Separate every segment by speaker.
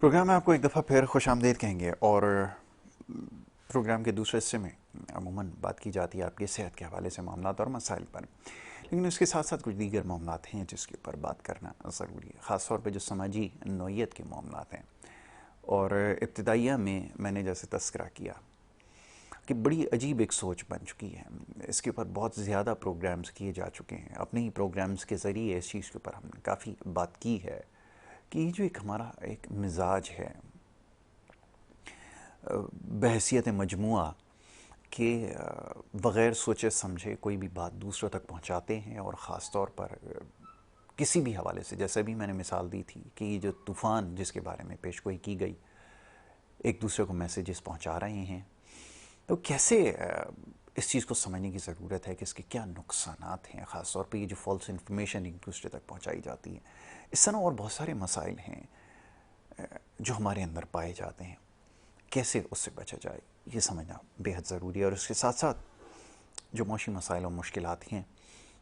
Speaker 1: Programme میں آپ کو ایک دفعہ پھر خوش آمدید کہیں گے، اور پروگرام کے دوسرے حصے میں عموماً بات کی جاتی ہے آپ کی صحت کے حوالے سے معاملات اور مسائل پر، لیکن اس کے ساتھ ساتھ کچھ دیگر معاملات ہیں جس کے اوپر بات کرنا ضروری ہے، خاص طور پہ جو سماجی نوعیت کے معاملات ہیں۔ اور ابتدائیہ میں نے جیسے تذکرہ کیا کہ بڑی عجیب ایک سوچ بن چکی ہے، اس کے اوپر بہت زیادہ پروگرامز کیے جا چکے ہیں، اپنے ہی پروگرامز کے ذریعے اس چیز کے اوپر ہم نے کافی بات کی ہے کہ یہ جو ہمارا ایک مزاج ہے بحیثیت مجموعہ کہ بغیر سوچے سمجھے کوئی بھی بات دوسروں تک پہنچاتے ہیں، اور خاص طور پر کسی بھی حوالے سے، جیسے بھی میں نے مثال دی تھی کہ یہ جو طوفان جس کے بارے میں پیش گوئی کی گئی، ایک دوسرے کو میسیجز پہنچا رہے ہیں، تو کیسے اس چیز کو سمجھنے کی ضرورت ہے کہ اس کے کیا نقصانات ہیں، خاص طور پہ یہ جو فالس انفارمیشن ایک دوسرے تک پہنچائی جاتی ہے، اس طرح اور بہت سارے مسائل ہیں جو ہمارے اندر پائے جاتے ہیں، کیسے اس سے بچا جائے یہ سمجھنا بے حد ضروری ہے۔ اور اس کے ساتھ ساتھ جو معاشی مسائل اور مشکلات ہیں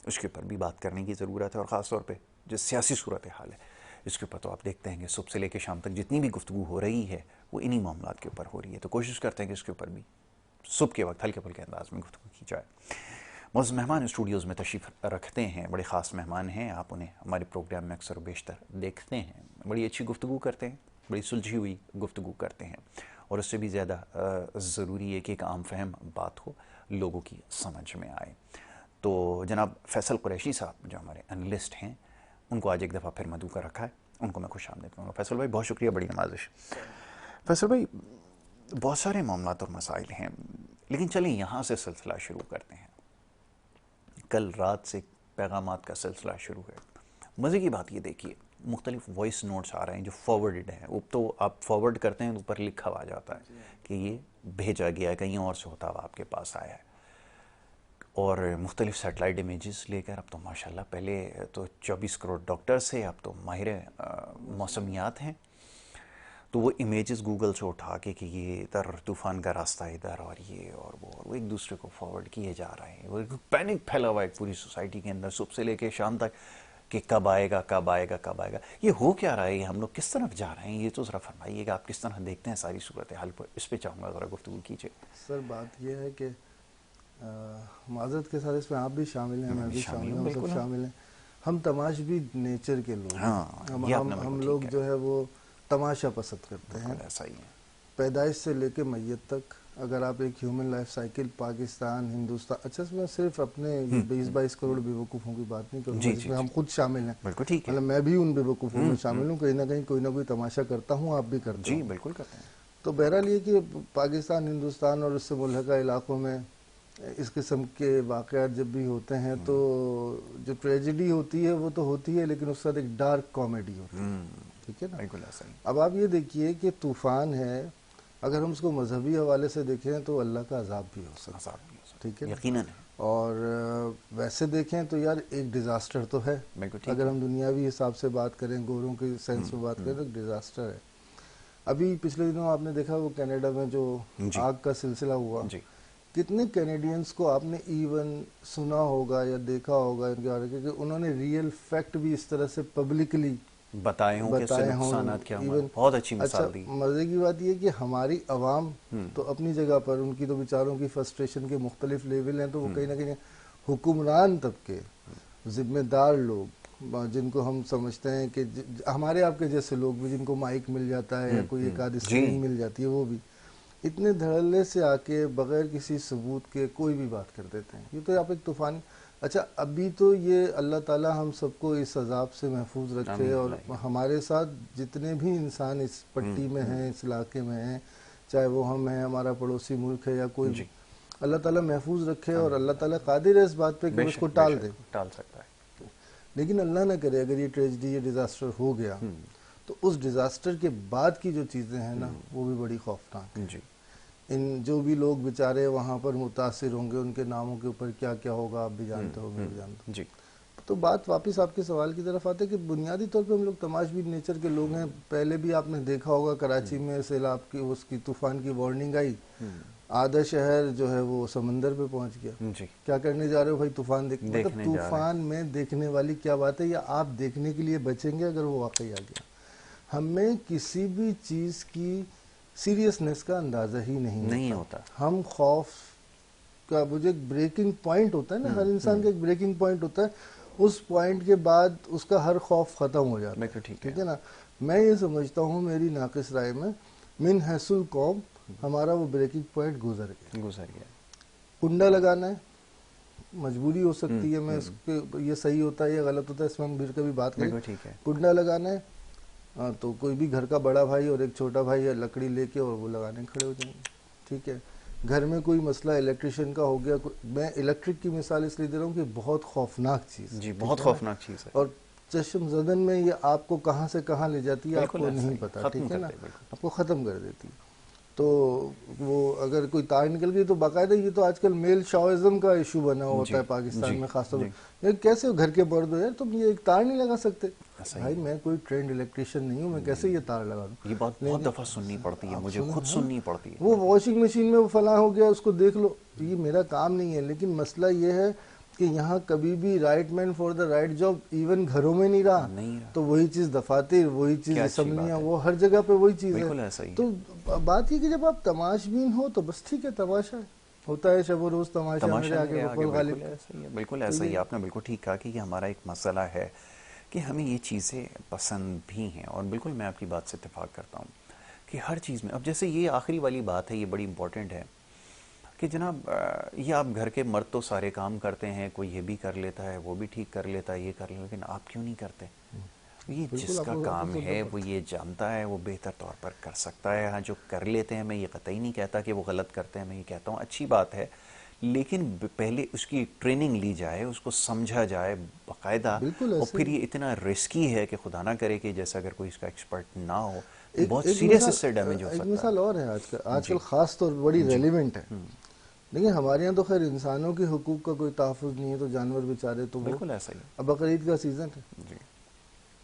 Speaker 1: اس کے اوپر بھی بات کرنے کی ضرورت ہے، اور خاص طور پہ جو سیاسی صورتحال ہے اس کے اوپر تو آپ دیکھتے ہیں کہ صبح سے لے کے شام تک جتنی بھی گفتگو ہو رہی ہے وہ انہی معاملات کے اوپر ہو رہی ہے، تو کوشش کرتے ہیں کہ اس کے اوپر بھی صبح کے وقت ہلکے پھلکے انداز میں گفتگو کی جائے۔ معزز مہمان اسٹوڈیوز میں تشریف رکھتے ہیں، بڑے خاص مہمان ہیں، آپ انہیں ہمارے پروگرام میں اکثر و بیشتر دیکھتے ہیں، بڑی اچھی گفتگو کرتے ہیں، بڑی سلجھی ہوئی گفتگو کرتے ہیں، اور اس سے بھی زیادہ ضروری ہے کہ ایک عام فہم بات ہو، لوگوں کی سمجھ میں آئے۔ تو جناب فیصل قریشی صاحب جو ہمارے انالسٹ ہیں، ان کو آج ایک دفعہ پھر مدعو کر رکھا ہے، ان کو میں خوش آمدید کروں گا۔ فیصل بھائی بہت شکریہ، بڑی نوازش۔ فیصل بھائی بہت سارے معاملات اور مسائل ہیں، لیکن چلیں یہاں سے سلسلہ شروع کرتے ہیں۔ کل رات سے پیغامات کا سلسلہ شروع ہے۔ مزے کی بات یہ دیکھیے، مختلف وائس نوٹس آ رہے ہیں جو فارورڈڈ ہیں، وہ تو آپ فارورڈ کرتے ہیں تو اوپر لکھا ہوا جاتا ہے کہ یہ بھیجا گیا ہے، کہیں اور سے ہوتا ہوا آپ کے پاس آیا ہے، اور مختلف سیٹلائٹ امیجز لے کر، اب تو ماشاءاللہ پہلے تو 24 کروڑ ڈاکٹرز تھے، اب تو ماہر موسمیات ہیں، تو وہ امیجز گوگل سے اٹھا کے کہ یہ ادھر طوفان کا راستہ ادھر، اور یہ اور وہ ایک دوسرے کو فارورڈ کیے جا رہے ہیں۔ وہ پینک پھیلا ہوا ہے پوری سوسائٹی کے اندر، صبح سے لے کے شام تک، کہ کب آئے گا کب آئے گا کب آئے گا۔ یہ ہو کیا رہا ہے، یہ ہم لوگ کس طرف جا رہے ہیں، یہ تو ذرا فرمائیے گا، آپ کس طرح دیکھتے ہیں ساری صورتحال پر، اس پہ چاہوں گا ذرا گفتگو کیجیے۔
Speaker 2: سر بات یہ ہے کہ معذرت کے ساتھ اس میں آپ بھی شامل ہیں، میں بھی شامل ہوں، سب شامل ہیں۔ ہم تماشبی نیچر کے لوگ ہیں، ہم لوگ جو ہے وہ تماشا پسند کرتے ہیں،
Speaker 1: ایسا ہی ہے۔
Speaker 2: پیدائش سے لے کے میت تک۔ اگر آپ ایک human life cycle Pakistan, Hindustan, اچھا اس میں صرف اپنے 20-22 کروڑ بے وقوفوں کی بات نہیں کروں گا جس میں ہم خود شامل ہیں،
Speaker 1: بالکل ٹھیک ہے،
Speaker 2: مطلب میں بھی ان بے وقوفوں میں شامل ہوں، کہیں نہ کہیں کوئی نہ کوئی تماشا کرتا ہوں، آپ بھی کرتے
Speaker 1: جی
Speaker 2: ہوں۔
Speaker 1: بالکل کرتے ہیں۔
Speaker 2: تو بہرحال یہ کہ پاکستان، ہندوستان اور اس سے ملحقہ علاقوں میں اس قسم کے واقعات جب بھی ہوتے ہیں تو جو ٹریجڈی ہوتی ہے وہ تو ہوتی ہے، لیکن اس کے ساتھ ایک ڈارک کامیڈی ہوتی ہے، ٹھیک ہے نا۔
Speaker 1: بالکل ایسا ہی۔
Speaker 2: اب آپ یہ دیکھیے کہ طوفان ہے، اگر ہم اس کو مذہبی حوالے سے دیکھیں تو اللہ کا عذاب بھی ہو سکتا ہے، ٹھیک ہے،
Speaker 1: یقیناً۔
Speaker 2: اور ویسے دیکھیں تو یار ایک ڈیزاسٹر تو ہے، اگر ہم دنیاوی حساب سے بات کریں، گوروں کے سینس میں بات کریں تو ایک ڈیزاسٹر ہے۔ ابھی پچھلے دنوں آپ نے دیکھا وہ کینیڈا میں جو آگ کا سلسلہ ہوا، کتنے کینیڈینز کو آپ نے ایون سنا ہوگا یا دیکھا ہوگا ان کے بارے میں کہ انہوں نے ریئل فیکٹ بھی اس طرح سے پبلکلی
Speaker 1: بتائے ہوں کہ اس سے نقصانات کیا ہوں۔ بہت اچھی مثال دی۔
Speaker 2: اچھا مزے کی بات یہ کہ ہماری عوام تو اپنی جگہ پر، ان کی تو بیچاروں کی فرسٹریشن کے مختلف لیول ہیں، تو وہ کہیں نہ کہیں حکمران طبقے، ذمہ دار لوگ جن کو ہم سمجھتے ہیں کہ ہمارے آپ کے جیسے لوگ بھی، جن کو مائک مل جاتا ہے یا کوئی ایک آدھ اسکرین مل جاتی ہے، وہ بھی اتنے دھڑلے سے آ کے بغیر کسی ثبوت کے کوئی بھی بات کر دیتے ہیں۔ یہ تو آپ ایک طوفان۔ اچھا ابھی تو یہ اللہ تعالیٰ ہم سب کو اس عذاب سے محفوظ رکھے، اور ہمارے ساتھ جتنے بھی انسان اس پٹی میں ہیں، اس علاقے میں ہیں، چاہے وہ ہم ہیں، ہمارا پڑوسی ملک ہے یا کوئی بھی، اللہ تعالیٰ محفوظ رکھے، اور اللہ تعالیٰ قادر ہے اس بات پہ کہ وہ اس کو ٹال دے،
Speaker 1: ٹال سکتا ہے۔ لیکن
Speaker 2: اللہ نہ کرے اگر یہ ٹریجڈی، یہ ڈیزاسٹر ہو گیا تو اس ڈیزاسٹر کے بعد کی جو چیزیں ہیں نا وہ بھی بڑی خوفناک ہیں۔ ان جو بھی لوگ بیچارے وہاں پر متاثر ہوں گے، ان کے ناموں کے اوپر کیا کیا ہوگا آپ بھی جانتے ہو، میں بھی جانتا ہوں۔ تو بات واپس آپ کے سوال کی طرف آتے کہ بنیادی طور پہ ہم لوگ تماشبین نیچر کے لوگ ہیں۔ پہلے بھی آپ نے دیکھا ہوگا کراچی میں سیلاب کی اس کی طوفان کی وارننگ آئی، آدھا شہر جو ہے وہ سمندر پہ پہنچ گیا۔ کیا کرنے جا رہے ہو بھائی؟ طوفان دیکھنے۔ مطلب طوفان میں دیکھنے والی کیا بات ہے، یا آپ دیکھنے کے لیے بچیں گے اگر وہ واقعی آ گیا؟ ہمیں کسی بھی چیز کی سیریسنس کا اندازہ ہی نہیں
Speaker 1: ہوتا.
Speaker 2: ہم خوف کا وہ جو ایک بریکنگ پوائنٹ ہوتا ہے نا، ہر انسان کا ایک بریکنگ پوائنٹ ہوتا ہے، اس پوائنٹ کے بعد اس کا ہر خوف ختم ہو جاتا ہے. ٹھیک ہے نا. میں یہ سمجھتا ہوں میری ناقص رائے میں من حیث القوم ہمارا وہ بریکنگ پوائنٹ گزر گیا. کنڈا لگانا ہے، مجبوری ہو سکتی ہے، میں اس کے یہ صحیح ہوتا ہے یا غلط ہوتا ہے اس میں ہم پھر کبھی بات کریں. کنڈا لگانا ہے تو کوئی بھی گھر کا بڑا بھائی اور ایک چھوٹا بھائی یا لکڑی لے کے اور وہ لگانے کھڑے ہو جائیں گے. ٹھیک ہے. گھر میں کوئی مسئلہ الیکٹریشین کا ہو گیا، میں الیکٹرک کی مثال اس لیے دے رہا ہوں کہ بہت خوفناک چیز ہے.
Speaker 1: جی بہت خوفناک چیز ہے.
Speaker 2: اور چشم زدن میں یہ آپ کو کہاں سے کہاں لے جاتی ہے آپ کو نہیں پتا. ٹھیک ہے نا. آپ کو ختم کر دیتی ہے. تو وہ اگر کوئی تار نکل گئی تو باقاعدہ یہ تو آج کل میل شاوازم کا ایشو بنا ہوتا ہے پاکستان میں خاص طور پر. کیسے گھر کے مرد ہو یار تم یہ ایک تار نہیں لگا سکتے؟ بھائی میں کوئی ٹرینڈ الیکٹریشین نہیں ہوں، میں کیسے یہ تار لگا دوں؟
Speaker 1: یہ بات بہت دفعہ سننی پڑتی ہے، مجھے خود سننی پڑتی ہے.
Speaker 2: وہ واشنگ مشین میں وہ فلاں ہو گیا اس کو دیکھ لو، یہ میرا کام نہیں ہے. لیکن مسئلہ یہ ہے کہ یہاں کبھی بھی right man for the right job even گھروں میں نہیں رہا. تو وہی چیز دفاتر، وہی چیز اسمبلیاں، وہ ہر جگہ پہ وہی چیز ہے. تو بات یہ کہ جب آپ تماش بین ہو تو بس ٹھیک ہے، تماشا ہوتا ہے شب و روز تماشا میرے آگے بقول غالب.
Speaker 1: بالکل ایسا ہی. آپ نے بالکل ٹھیک کہا کہ یہ ہمارا ایک مسئلہ ہے کہ ہمیں یہ چیزیں پسند بھی ہیں، اور بالکل میں آپ کی بات سے اتفاق کرتا ہوں کہ ہر چیز میں اب جیسے یہ آخری والی بات ہے، یہ بڑی امپورٹنٹ ہے کہ جناب یہ آپ گھر کے مرد تو سارے کام کرتے ہیں، کوئی یہ بھی کر لیتا ہے، وہ بھی ٹھیک کر لیتا ہے، یہ کر لیتا ہے، لیکن آپ کیوں نہیں کرتے؟ یہ جس کا کام ہے وہ یہ جانتا ہے، وہ بہتر طور پر کر سکتا ہے. ہاں جو کر لیتے ہیں، میں یہ قطعی نہیں کہتا کہ وہ غلط کرتے ہیں، میں یہ کہتا ہوں اچھی بات ہے، لیکن پہلے اس کی ٹریننگ لی جائے، اس کو سمجھا جائے باقاعدہ. اور پھر یہ اتنا رسکی ہے کہ خدا نہ کرے کہ جیسا اگر کوئی اس کا ایکسپرٹ نہ ہو بہت سیریس اس سے ڈیمیج ہو سکتا ہے.
Speaker 2: ایک مثال اور ہے آج کل خاص طور بڑی ریلیونٹ ہے. دیکھیں ہمارے یہاں تو خیر انسانوں کے حقوق کا کوئی تحفظ نہیں ہے، تو جانور بیچارے تو
Speaker 1: بالکل ایسا ہی.
Speaker 2: اب بقرعید کا سیزن ہے،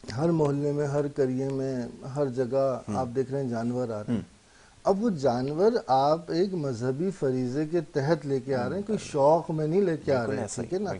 Speaker 2: ہر محلے میں، ہر قریے میں، ہر جگہ آپ دیکھ رہے ہیں جانور آ رہے ہیں. اب وہ جانور آپ ایک مذہبی فریضے کے تحت لے کے آ رہے ہیں، کوئی شوق میں نہیں لے کے آ رہے ہیں. ٹھیک ہے نا.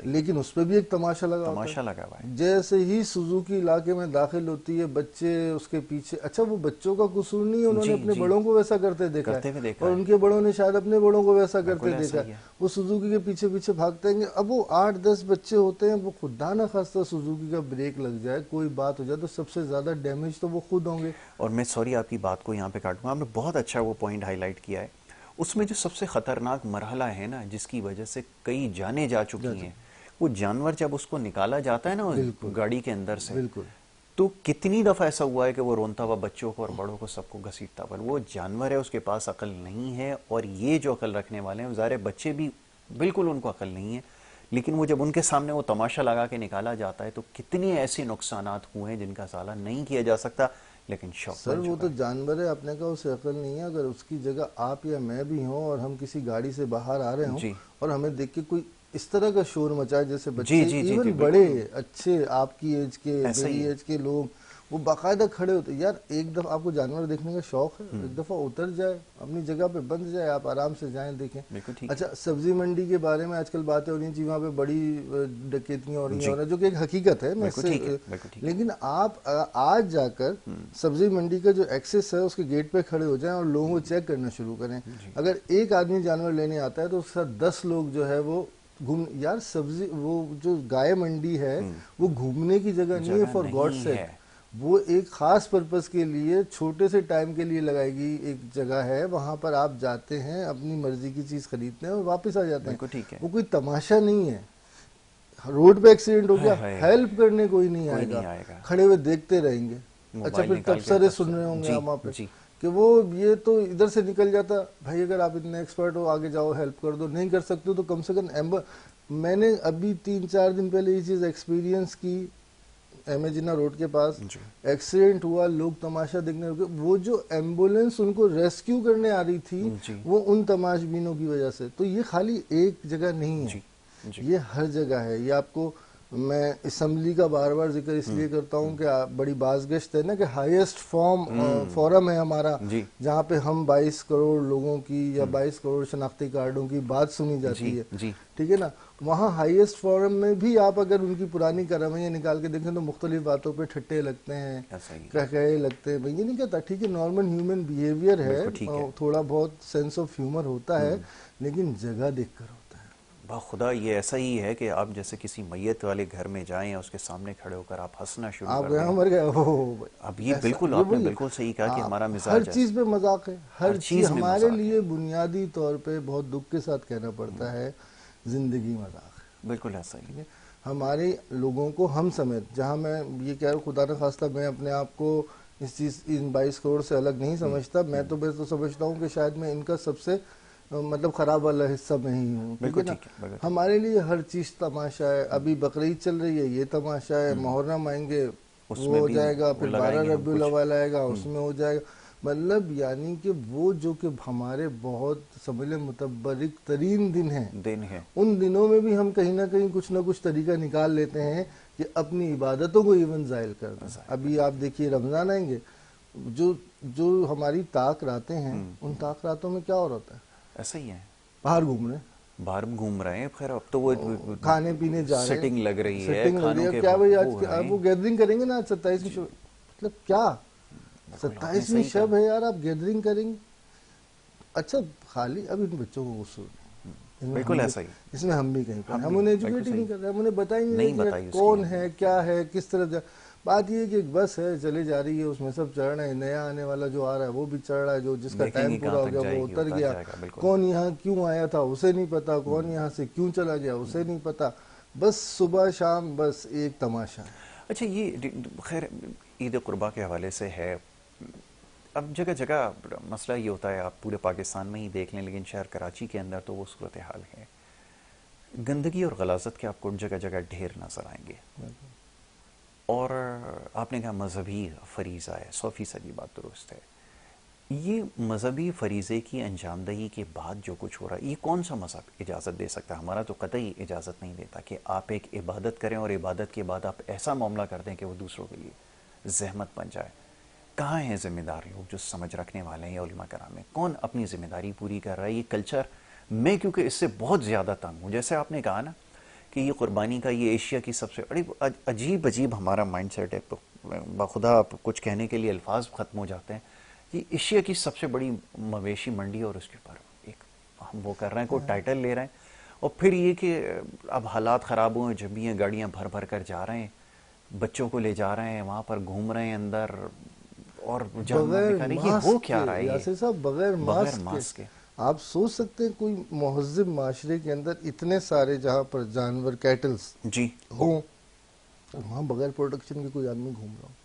Speaker 2: لیکن اس پہ بھی ایک تماشا لگا ہوتا ہے. جیسے ہی سوزوکی علاقے میں داخل ہوتی ہے، بچے اس کے پیچھے. اچھا وہ بچوں کا قصور نہیں ہے، انہوں نے اپنے بڑوں کو ویسا کرتے دیکھا ہے، اور ان کے بڑوں نے شاید اپنے بڑوں کو ویسا کرتے دیکھا ہے. وہ سوزوکی کے پیچھے پیچھے بھاگتے ہیں. اب وہ 8-10 بچے ہوتے ہیں، وہ خدا نہ خواستہ سوزوکی کا بریک لگ جائے، کوئی بات ہو جائے تو سب سے زیادہ ڈیمیج تو وہ خود ہوں گے. اور
Speaker 1: میں سوری آپ کی بات کو یہاں پہ کاٹوں گا، آپ نے بہت اچھا وہ پوائنٹ ہائی لائٹ کیا ہے. اس میں جو سب سے خطرناک مرحلہ ہے نا، جس کی وجہ سے کئی جانیں جا چکی ہیں، وہ جانور جب اس کو نکالا جاتا ہے نا گاڑی کے اندر سے، تو کتنی دفعہ ایسا ہوا ہے کہ وہ رونتا ہوا بچوں کو اور بڑوں کو سب کو گھسیٹتا ہوا. وہ جانور ہے، اس کے پاس عقل نہیں ہے، اور یہ جو عقل رکھنے والے ہیں ظاہر بچے بھی بالکل ان کو عقل نہیں ہے، لیکن وہ جب ان کے سامنے وہ تماشا لگا کے نکالا جاتا ہے تو کتنے ایسے نقصانات ہوئے ہیں جن کا ازالہ نہیں کیا جا سکتا. لیکن شوق
Speaker 2: سر وہ تو جانور ہے، اپنے کا اسے عقل نہیں ہے. اگر اس کی جگہ آپ یا میں بھی ہوں اور ہم کسی گاڑی سے باہر آ رہے ہوں اور ہمیں دیکھ کے کوئی اس طرح کا شور مچائے، جیسے بچے ایون بڑے اچھے آپ کی ایج کے، میری ایج کے لوگ، وہ باقاعدہ کھڑے ہوتے. یار ایک دفعہ آپ کو جانور دیکھنے کا شوق ہے، ایک دفعہ اتر جائے، اپنی جگہ پہ بند جائے، آپ آرام سے جائیں دیکھیں. اچھا سبزی منڈی کے بارے میں آج کل باتیں ہو رہی ہیں جی وہاں پہ بڑی ڈکیتیاں ہو رہی ہیں، جو کہ ایک حقیقت ہے. لیکن آپ آج جا کر سبزی منڈی کا جو ایکسس ہے اس کے گیٹ پہ کھڑے ہو جائیں اور لوگوں کو چیک کرنا شروع کریں. اگر ایک آدمی جانور لینے آتا ہے تو اس کے ساتھ 10 لوگ جو ہے وہ یار سبزی وہ جو گائے منڈی ہے وہ گھومنے کی جگہ نہیں ہے فار گاڈ سیک. وہ ایک خاص پرپس کے لیے چھوٹے سے ٹائم کے لیے لگائے گی ایک جگہ ہے، وہاں پر آپ جاتے ہیں، اپنی مرضی کی چیز خریدتے ہیں اور واپس آ جاتے ہیں. وہ کوئی تماشا نہیں ہے. روڈ پہ ایکسیڈنٹ ہو گیا، ہیلپ کرنے کوئی نہیں آئے گا، کھڑے ہوئے دیکھتے رہیں گے. اچھا پھر تبصرے سن رہے ہوں گے آپ وہاں پہ کہ وہ یہ تو ادھر سے نکل جاتا. بھائی اگر آپ اتنے ایکسپرٹ ہو آگے جاؤ ہیلپ کر دو، نہیں کر سکتے تو کم سے کم میں نے ابھی 3-4 دن پہلے یہ چیز ایکسپیرینس کی. احمد جناح روڈ کے پاس ایکسیڈنٹ ہوا، لوگ تماشا دیکھنے رکے. وہ جو ایمبولینس ان کو ریسکیو کرنے آ رہی تھی وہ ان تماش بینوں کی وجہ سے. تو یہ خالی ایک جگہ نہیں ہے، یہ ہر جگہ ہے. یہ آپ کو میں اسمبلی کا بار بار ذکر اس لیے کرتا ہوں کہ بڑی بازگشت ہے نا کہ ہائیسٹ فورم ہے ہمارا جہاں پہ ہم 22 کروڑ لوگوں کی یا 22 کروڑ شناختی کارڈوں کی بات سنی جاتی ہے، ٹھیک ہے نا. وہاں ہائیسٹ فورم میں بھی آپ اگر ان کی پرانی کارروائیاں نکال کے دیکھیں تو مختلف باتوں پہ ٹھٹے لگتے ہیں، کہے لگتے ہیں. میں یہ نہیں کہتا، ٹھیک ہے نارمل ہیومن بیہیویئر ہے، تھوڑا بہت سینس آف ہیومر ہوتا ہے، لیکن جگہ دیکھ کر ہوتا ہے.
Speaker 1: خدا یہ ایسا ہی ہے کہ آپ جیسے کسی میت والے گھر میں جائیں اس کے سامنے کھڑے ہو کر آپ ہنسنا شروع کر دیں.
Speaker 2: مر گئے.
Speaker 1: اب یہ بالکل آپ نے بالکل صحیح کہا کہ ہمارا مزاج
Speaker 2: ہر چیز پہ مذاق ہے، ہر چیز ہمارے لیے بنیادی طور پہ بہت دکھ کے ساتھ کہنا پڑتا ہے زندگی مذاق ہے.
Speaker 1: بالکل ایسا ہی.
Speaker 2: ہمارے لوگوں کو ہم سمیت، جہاں میں یہ کہہ رہا ہوں خدا نخواستہ میں اپنے آپ کو اس چیز ان 22 کروڑ سے الگ نہیں سمجھتا، میں تو بس تو سمجھتا ہوں کہ شاید میں ان کا سب سے مطلب خراب والا حصہ میں ہی ہوں. ٹھیک ہے نا، ہمارے لیے ہر چیز تماشا ہے. ابھی بقرعید چل رہی ہے، یہ تماشا ہے. محرم آئیں گے وہ ہو جائے گا، پھر 12 ربیع الاول آئے گا اس میں ہو جائے گا. مطلب یعنی کہ وہ جو کہ ہمارے بہت سمجھ لیں متبرک ترین دن ہیں، ان دنوں میں بھی ہم کہیں نہ کہیں کچھ نہ کچھ طریقہ نکال لیتے ہیں کہ اپنی عبادتوں کو ایون زائل کر دیں. ابھی آپ دیکھیے رمضان آئیں گے، جو ہماری طاق راتیں ہیں ان طاق راتوں میں کیا ہو رہا ہے؟ ایسا ہی ہے، باہر گھوم رہے ہیں. خیر اب تو وہ کھانے پینے جا رہے ہیں، سیٹنگ لگ رہی ہے کھانوں کے. کیا بھائی آج وہ گیدرنگ کریں گے نا، 27 کی مطلب کیا 27ویں شب ہے یار، آپ گیدرنگ کریں گے. اچھا خالی اب ان بچوں کو غصہ بالکل ایسا ہی، اس میں ہم بھی کہیں پر ہم انہیں ایجوکیٹ ہی نہیں کر رہے، ہم انہیں بتا ہی نہیں کہ کون ہے کیا ہے کس طرح. بات یہ ہے کہ ایک بس ہے چلے جا رہی ہے، اس میں سب چڑھ رہے ہیں، نیا آنے والا جو آ رہا ہے وہ بھی چڑھ رہا ہے، جو جس کا ٹائم پورا ہو گیا وہ اتر گیا. کون یہاں کیوں آیا تھا اسے نہیں پتا، کون یہاں سے کیوں چلا گیا اسے نہیں پتا. بس صبح شام بس ایک تماشا.
Speaker 1: اچھا یہ خیر عید قربا کے حوالے سے ہے. اب جگہ جگہ مسئلہ یہ ہوتا ہے، آپ پورے پاکستان میں ہی دیکھ لیں، لیکن شہر کراچی کے اندر تو وہ صورتحال ہے. گندگی اور غلاظت کے آپ کو جگہ جگہ ڈھیر نظر آئیں گے. اور آپ نے کہا مذہبی فریضہ ہے، 100% یہ بات درست ہے. یہ مذہبی فریضے کی انجام دہی کے بعد جو کچھ ہو رہا ہے، یہ کون سا مذہب اجازت دے سکتا ہے؟ ہمارا تو قطعی اجازت نہیں دیتا کہ آپ ایک عبادت کریں اور عبادت کے بعد آپ ایسا معاملہ کر دیں کہ وہ دوسروں کے لیے زحمت بن جائے. کہاں ہیں ذمہ دار لوگ جو سمجھ رکھنے والے ہیں علماء کرام میں؟ کون اپنی ذمہ داری پوری کر رہا ہے؟ یہ کلچر میں کیونکہ اس سے بہت زیادہ تنگ ہوں. جیسے آپ نے کہا نا کہ یہ قربانی کا یہ ایشیا کی سب سے عجیب ہمارا مائنڈ سیٹ ہے. بخدا کچھ کہنے کے لیے الفاظ ختم ہو جاتے ہیں. یہ ایشیا کی سب سے بڑی مویشی منڈی اور اس کے اوپر ایک ہم وہ کر رہے ہیں، کوئی ٹائٹل لے رہے ہیں. اور پھر یہ کہ اب حالات خراب ہوئے، جب بھی یہ گاڑیاں بھر بھر کر جا رہے ہیں، بچوں کو لے جا رہے ہیں، وہاں پر گھوم رہے ہیں اندر، اور
Speaker 2: بغیر
Speaker 1: ہو کیا رہا ہے
Speaker 2: یاسر صاحب بغیر ماسک کے. آپ سوچ سکتے ہیں کوئی مہذب معاشرے کے اندر اتنے سارے جہاں پر جانور کیٹلز
Speaker 1: جی
Speaker 2: ہوں، وہاں بغیر پروٹیکشن کے کوئی آدمی گھوم رہا ہوں.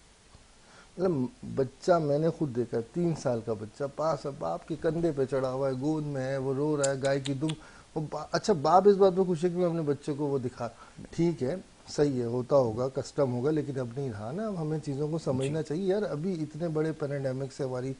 Speaker 2: مطلب بچہ میں نے خود دیکھا، 3 سال کا بچہ پاس باپ کے کندھے پہ چڑھا ہوا ہے، گود میں ہے، وہ رو رہا ہے، گائے کی دم. اچھا باپ اس بات پہ خوش ہے کہ میں اپنے بچے کو وہ دکھا، ٹھیک ہے صحیح ہے، ہوتا ہوگا کسٹم ہوگا، لیکن اب نہیں رہا نا. اب ہمیں چیزوں کو سمجھنا چاہیے یار. ابھی اتنے بڑے پینڈیمک سے ہماری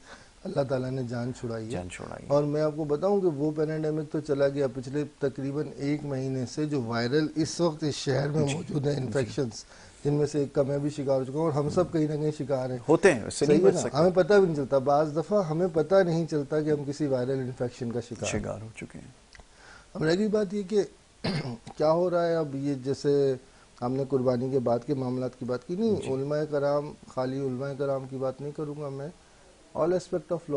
Speaker 2: اللہ تعالیٰ نے جان چھڑائی ہے. اور میں آپ کو بتاؤں کہ وہ پینڈیمک تو چلا گیا پچھلے تقریباً 1 مہینے سے، جو وائرل اس وقت اس شہر میں موجود ہیں انفیکشنز، جن میں سے ایک کا میں بھی شکار ہو چکا ہوں، اور ہم سب کہیں نہ کہیں شکار ہیں،
Speaker 1: ہوتے ہیں،
Speaker 2: صحیح ہے نا. ہمیں پتہ بھی نہیں چلتا، بعض دفعہ ہمیں پتہ نہیں چلتا کہ ہم کسی وائرل انفیکشن کا شکار
Speaker 1: ہو چکے ہیں.
Speaker 2: اب رہ گئی بات یہ کہ کیا ہو رہا ہے. اب یہ جیسے ہم نے قربانی کے بعد کے معاملات کی بات کی، نہیں علماء کرام، خالی علماء کرام کی بات نہیں کروں گا میں، آل اسپیکٹ آف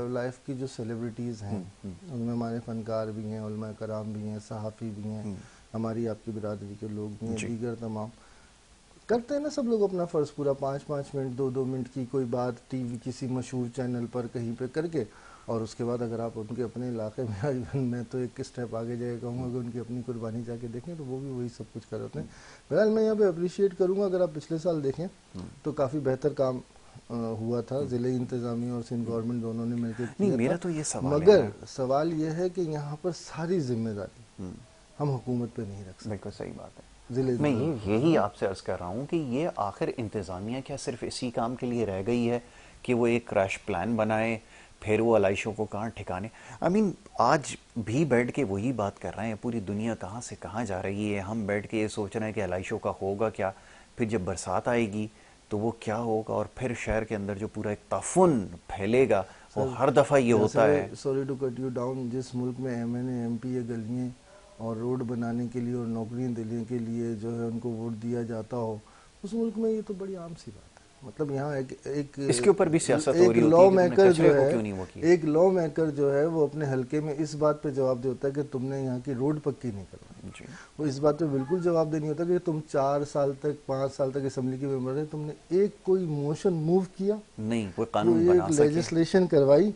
Speaker 2: لائف کی جو سیلیبریٹیز ہیں ان میں ہمارے فنکار بھی ہیں، علماء کرام بھی ہیں، صحافی بھی ہیں، ہماری آپ کی برادری کے لوگ بھی ہیں، دیگر تمام کرتے ہیں نا سب لوگ اپنا فرض پورا. 5 منٹ 2 منٹ کی کوئی بات ٹی وی کسی مشہور چینل پر کہیں پہ کر کے، اور اس کے بعد اگر آپ ان کے اپنے علاقے میں تو ایک اسٹیپ آگے جائے کہوں گا کہ ان کی اپنی قربانی جا کے دیکھیں تو وہ بھی وہی سب کچھ کر رہے ہیں. بہرحال میں یہاں پہ اپریشیٹ کروں گا، اگر آپ پچھلے سال دیکھیں تو کافی بہتر کام ہوا تھا، ضلع انتظامیہ اور سندھ گورنمنٹ دونوں نے مل کے کیا تھا. مگر سوال یہ ہے کہ یہاں پر ساری ذمہ داری ہم حکومت پہ نہیں رکھ سکتے.
Speaker 1: بالکل صحیح بات ہے. میں یہی آپ سے عرض کر رہا ہوں کہ یہ آخر انتظامیہ کیا صرف اسی کام کے لیے رہ گئی ہے کہ وہ ایک کریش پلان بنائے، پھر وہ علائشوں کو کہاں ٹھکانے. آج بھی بیٹھ کے وہی بات کر رہے ہیں, پوری دنیا کہاں سے کہاں جا رہی ہے, ہم بیٹھ کے یہ سوچ رہے ہیں کہ علائشوں کا ہوگا کیا, پھر جب برسات آئے گی تو وہ کیا ہوگا, اور پھر شہر کے اندر جو پورا ایک تعفن پھیلے گا, وہ ہر دفعہ یہ ہوتا ہے.
Speaker 2: Sorry to cut you down, جس ملک میں M N A M P A گلیاں اور روڈ بنانے کے لیے اور نوکریاں دینے کے لیے جو ہے ان کو ووٹ دیا جاتا ہو, اس ملک میں یہ تو بڑی عام سی بات ہے. مطلب یہاں ایک
Speaker 1: اس کے اوپر بھی سیاست ہو رہی
Speaker 2: لا
Speaker 1: ہوتی ہے
Speaker 2: میکر
Speaker 1: کہ
Speaker 2: جو
Speaker 1: کو
Speaker 2: ہے
Speaker 1: کیوں نہیں وہ کی.
Speaker 2: ایک لا میکر جو ہے وہ اپنے حلقے میں اس بات پہ جواب دے ہوتا ہے کہ تم نے یہاں کی روڈ پکی نہیں کروائی.
Speaker 1: جی.
Speaker 2: وہ اس بات پہ بالکل جواب دے نہیں ہوتا کہ تم 4 سال تک 5 سال تک اسمبلی کے ممبر رہے, تم نے ایک کوئی موشن موو کیا
Speaker 1: نہیں, کوئی قانون
Speaker 2: کوئی
Speaker 1: بنا
Speaker 2: ایک
Speaker 1: سکے,
Speaker 2: لیجسلیشن کروائی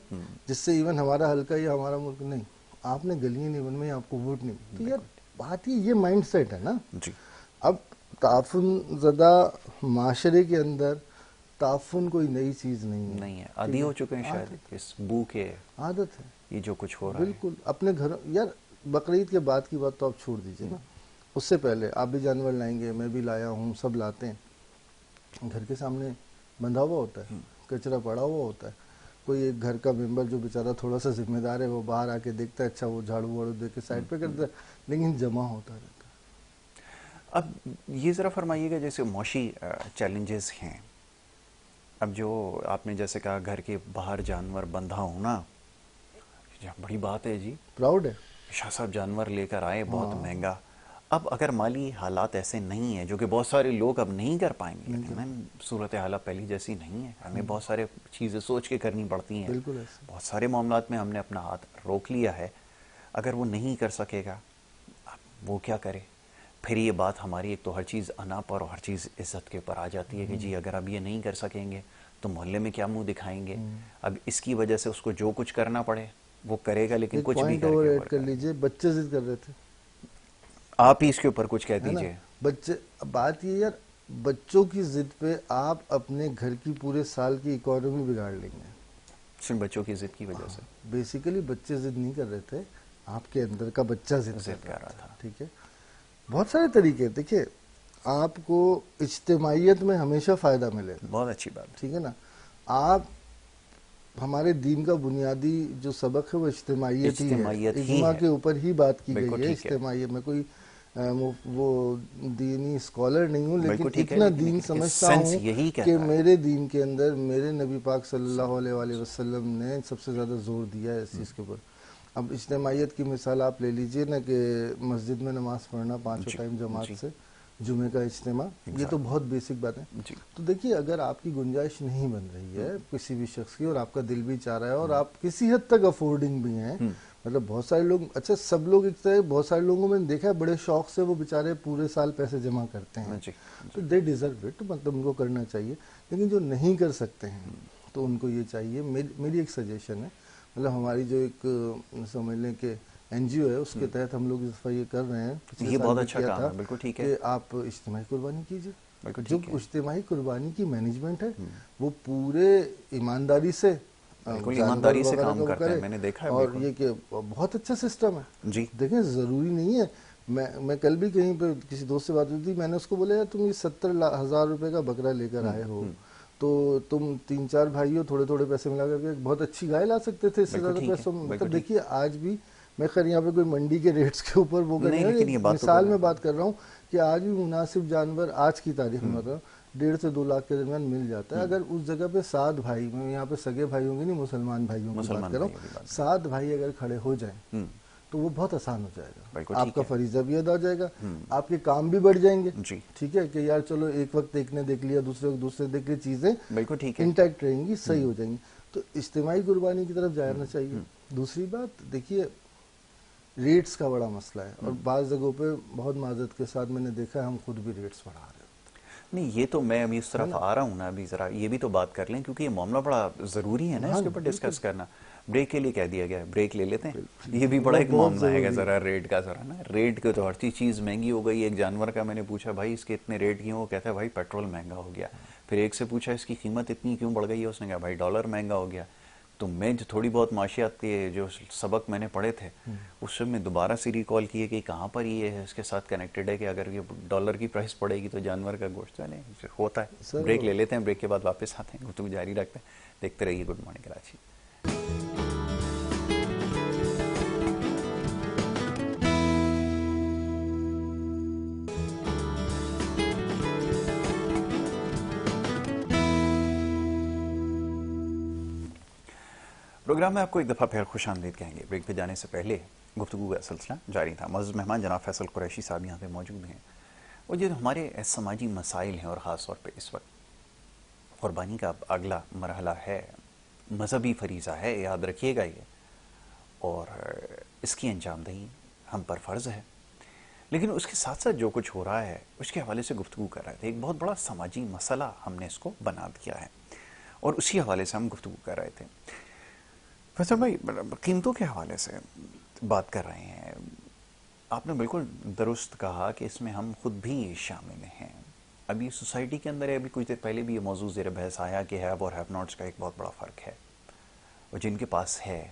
Speaker 2: جس سے ایون ہمارا حلقہ یا ہمارا ملک نہیں, آپ نے گلیاں نہیں بنوائی, آپ کو ووٹ نہیں. تو یار بات یہ مائنڈ سیٹ ہے نا.
Speaker 1: جی.
Speaker 2: اب تعفن زدہ معاشرے کے اندر تعفن کوئی نئی چیز نہیں ہے,
Speaker 1: عادی ہو چکے ہیں شاید اس بو کے,
Speaker 2: عادت ہے
Speaker 1: یہ جو کچھ ہو رہا ہے.
Speaker 2: بالکل. اپنے گھر یار بقرعید کے بعد کی بات تو آپ چھوڑ دیجئے نا, اس سے پہلے آپ بھی جانور لائیں گے, میں بھی لایا ہوں, سب لاتے ہیں, گھر کے سامنے بندھا ہوا ہوتا ہے, کچرا پڑا ہوا ہوتا ہے, کوئی ایک گھر کا ممبر جو بیچارہ تھوڑا سا ذمہ دار ہے وہ باہر آ کے دیکھتا ہے, اچھا وہ جھاڑو واڑو دے کے سائڈ پہ کرتا ہے, لیکن جمع ہوتا رہتا ہے.
Speaker 1: اب یہ ذرا فرمائیے گا, جیسے معاشی چیلنجز ہیں, اب جو آپ نے جیسے کہا گھر کے باہر جانور بندھا ہونا بڑی بات ہے جی,
Speaker 2: پراؤڈ ہے
Speaker 1: شاہ صاحب جانور لے کر آئے, بہت مہنگا. اب اگر مالی حالات ایسے نہیں ہیں, جو کہ بہت سارے لوگ اب نہیں کر پائیں گے, صورت حالات پہلی جیسی نہیں ہے, ہمیں بہت سارے چیزیں سوچ کے کرنی پڑتی ہیں,
Speaker 2: بالکل ایسے.
Speaker 1: بہت سارے معاملات میں ہم نے اپنا ہاتھ روک لیا ہے. اگر وہ نہیں کر سکے گا, وہ کیا کرے؟ پھر یہ بات ہماری ایک تو ہر چیز انا پر اور ہر چیز عزت کے اوپر آ جاتی ہے کہ جی اگر اب یہ نہیں کر سکیں گے تو محلے میں کیا منہ دکھائیں گے. اب اس کی وجہ سے اس کو جو کچھ کرنا پڑے وہ کرے گا, لیکن
Speaker 2: ایک
Speaker 1: کچھ بھی
Speaker 2: پوائنٹ
Speaker 1: کر
Speaker 2: اور
Speaker 1: کے
Speaker 2: ایڈ کر لیجئے, بچے ضد کر رہے تھے,
Speaker 1: آپ ہی اس کے اوپر کچھ کہہ
Speaker 2: ہے نا.
Speaker 1: دیجئے.
Speaker 2: بچے, بات یہ یار, بچوں کی ضد پہ آپ اپنے گھر کی پورے سال کی اکانومی بگاڑ لیں گے,
Speaker 1: صرف بچوں کی ضد کی وجہ سے.
Speaker 2: بیسیکلی بچے ضد نہیں کر رہے تھے, آپ کے اندر کا بچہ ضد کر رہا تھا. ٹھیک ہے, بہت سارے طریقے. دیکھیے آپ کو اجتماعیت میں ہمیشہ فائدہ ملے گا,
Speaker 1: بہت اچھی بات.
Speaker 2: ٹھیک ہے نا. آپ ہمارے دین کا بنیادی جو سبق ہے وہ اجتماعیت ہی ہے, اجماع کے اوپر ہی بات کی گئی ہے. اجتماعیت میں کوئی وہ دینی اسکالر نہیں ہوں, لیکن اتنا دین سمجھتا ہوں کہ میرے دین کے اندر میرے نبی پاک صلی اللہ علیہ وآلہ وسلم نے سب سے زیادہ زور دیا ہے اس چیز کے اوپر. اب اجتماعیت کی مثال آپ لے لیجئے نا, کہ مسجد میں نماز پڑھنا 5 ٹائم جماعت سے, جمعے کا اجتماع, یہ تو بہت بیسک بات ہے. تو دیکھیے اگر آپ کی گنجائش نہیں بن رہی ہے کسی بھی شخص کی, اور آپ کا دل بھی چاہ رہا ہے, اور آپ کسی حد تک افورڈنگ بھی ہیں, مطلب بہت سارے لوگ, اچھا سب لوگ ایک طرح, بہت سارے لوگوں میں نے دیکھا ہے بڑے شوق سے وہ بیچارے پورے سال پیسے جمع کرتے ہیں, تو دے ڈیزرو اٹ, مطلب ان کو کرنا چاہیے. لیکن جو نہیں کر سکتے ہیں تو ان کو یہ چاہیے, میری ایک سجیشن ہے, مطلب ہماری جو ایک سمجھ لیں کہ این جی او ہے, اس کے تحت ہم لوگ اس دفعہ یہ کر رہے ہیں,
Speaker 1: یہ بہت اچھا کام ہے, بالکل ٹھیک ہے,
Speaker 2: کہ آپ اجتماعی قربانی کیجئے. جو اجتماعی قربانی کی مینجمنٹ ہے وہ پورے ایمانداری سے
Speaker 1: ایمانداری سے کام کرتے ہیں, میں نے دیکھا ہے,
Speaker 2: اور یہ کہ بہت اچھا سسٹم ہے.
Speaker 1: جی
Speaker 2: دیکھیں ضروری نہیں ہے, میں کل بھی کہیں پہ کسی دوست سے بات ہوئی تھی, میں نے اس کو بولا یار تم یہ 70,000 روپے کا بکرا لے کر آئے ہو, تو تم 3-4 بھائی ہو, تھوڑے تھوڑے پیسے ملا کر کے بہت اچھی گائے لا سکتے تھے, اس سے زیادہ پیسوں. مطلب دیکھیے آج بھی میں خیر یہاں پہ کوئی منڈی کے ریٹس کے اوپر وہ کرنے ہیں, مثال میں بات کر رہا ہوں کہ آج بھی مناسب جانور آج کی تاریخ میں 1.5 سے 2 لاکھ کے درمیان مل جاتا ہے. اگر اس جگہ پہ 7 بھائی, میں یہاں پہ سگے بھائی ہوں گے نہیں, مسلمان بھائیوں کی بات کر رہا ہوں, 7 بھائی اگر کھڑے ہو جائیں تو وہ بہت آسان ہو جائے گا, آپ کا فریضہ بھی ادا ہو جائے گا, آپ کے کام بھی بڑھ جائیں گے. ٹھیک ہے کہ یار چلو ایک وقت ایک نے دیکھ لیا, دوسرے وقت دوسرے دیکھ لی, چیزیں انٹیکٹ رہیں گی, صحیح ہو جائیں گی. تو اجتماعی قربانی کی طرف جانا چاہیے. دوسری بات دیکھیے ریٹس کا بڑا مسئلہ ہے, اور بعض جگہوں پہ بہت معذرت کے ساتھ میں نے دیکھا ہے ہم خود بھی ریٹس بڑھا رہے ہیں.
Speaker 1: نہیں یہ تو میں ابھی اس طرف آ رہا ہوں نا, ابھی ذرا یہ بھی تو بات کر لیں, کیونکہ یہ معاملہ بڑا ضروری ہے نا, اس کے اوپر ڈسکس کرنا. بریک کے لیے کہہ دیا گیا, بریک لے لیتے ہیں, یہ بھی بڑا ایک معاملہ ہے ذرا ریٹ کا. ذرا نا ریٹ کے تو ہر چیز مہنگی ہو گئی. ایک جانور کا میں نے پوچھا بھائی اس کے اتنے ریٹ کیوں, وہ کہتا ہے بھائی پیٹرول مہنگا ہو گیا. پھر ایک سے پوچھا اس کی قیمت اتنی کیوں بڑھ گئی ہے, اس نے کہا بھائی ڈالر مہنگا ہو گیا. تو میں جو تھوڑی بہت معاشیات کے جو سبق میں نے پڑھے تھے اس سے میں دوبارہ سے ریکال کیے کہ کہاں پر یہ ہے اس کے ساتھ کنیکٹڈ ہے, کہ اگر یہ ڈالر کی پرائس پڑے گی تو جانور کا گوشت نہیں ہوتا ہے. بریک لے لیتے ہیں, بریک کے بعد واپس آتے ہیں, گفتگو جاری رکھتے ہیں. دیکھتے رہیے گڈ مارننگ کراچی. پروگرام میں آپ کو ایک دفعہ پھر خوش آمدید کہیں گے. بریک پہ جانے سے پہلے گفتگو کا سلسلہ جاری تھا. معزز مہمان جناب فیصل قریشی صاحب یہاں پہ موجود ہیں. اور جو ہمارے سماجی مسائل ہیں اور خاص طور پہ اس وقت قربانی کا اگلا مرحلہ ہے, مذہبی فریضہ ہے, یاد رکھیے گا یہ, اور اس کی انجام دہی ہم پر فرض ہے. لیکن اس کے ساتھ ساتھ جو کچھ ہو رہا ہے اس کے حوالے سے گفتگو کر رہے تھے. ایک بہت بڑا سماجی مسئلہ ہم نے اس کو بنا دیا ہے اور اسی حوالے سے ہم گفتگو کر رہے تھے. فیصل بھائی, قیمتوں کے حوالے سے بات کر رہے ہیں. آپ نے بالکل درست کہا کہ اس میں ہم خود بھی شامل ہیں. ابھی سوسائٹی کے اندر ابھی کچھ دیر پہلے بھی یہ موضوع زیر بحث آیا کہ ہیو اور ہیو ناٹس کا ایک بہت بڑا فرق ہے, اور جن کے پاس ہے